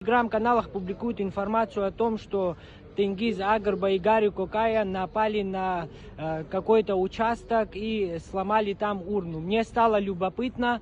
В телеграм-каналах публикуют информацию о том, что Тенгиз Агарба и Гарри Кокая напали на какой-то участок и сломали там урну. Мне стало любопытно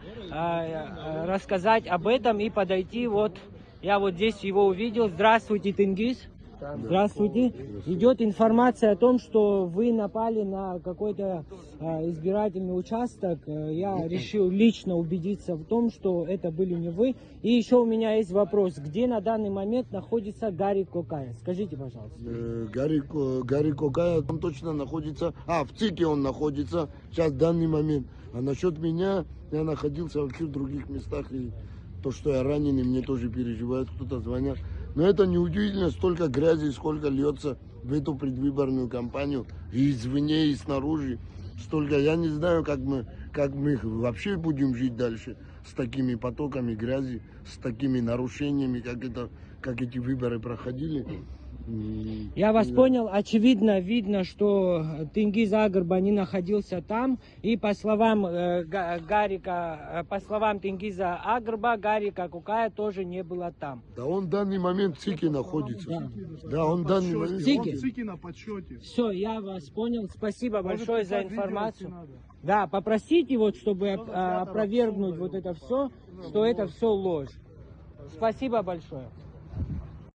рассказать об этом и подойти. Вот я вот здесь его увидел. Здравствуйте, Тенгиз. Здравствуйте. Идет информация о том, что вы напали на какой-то избирательный участок. Я решил лично убедиться в том, что это были не вы. И еще у меня есть вопрос. Где на данный момент находится Гарри Кокая? Скажите, пожалуйста. Гарри Кокая, он точно находится... в ЦИКе он находится сейчас, в данный момент. А насчет меня, я находился вообще в других местах. И то, что я раненый, мне тоже переживают, кто-то звонят. Но это неудивительно, столько грязи, сколько льется в эту предвыборную кампанию, и извне, и снаружи. Столько, я не знаю, как мы вообще будем жить дальше с такими потоками грязи, с такими нарушениями, как эти выборы проходили. Я вас понял. Очевидно, видно, что Тенгиз Агарба не находился там. И по словам Тенгиза Агарба, Гарика Кокая тоже не было там. Да он в данный момент в ЦИКе находится. Да, он в данный момент в ЦИКе на подсчете. Все, я вас понял. Спасибо большое за информацию. Да, попросите, вот, чтобы опровергнуть вот это все, что это все ложь. Спасибо большое.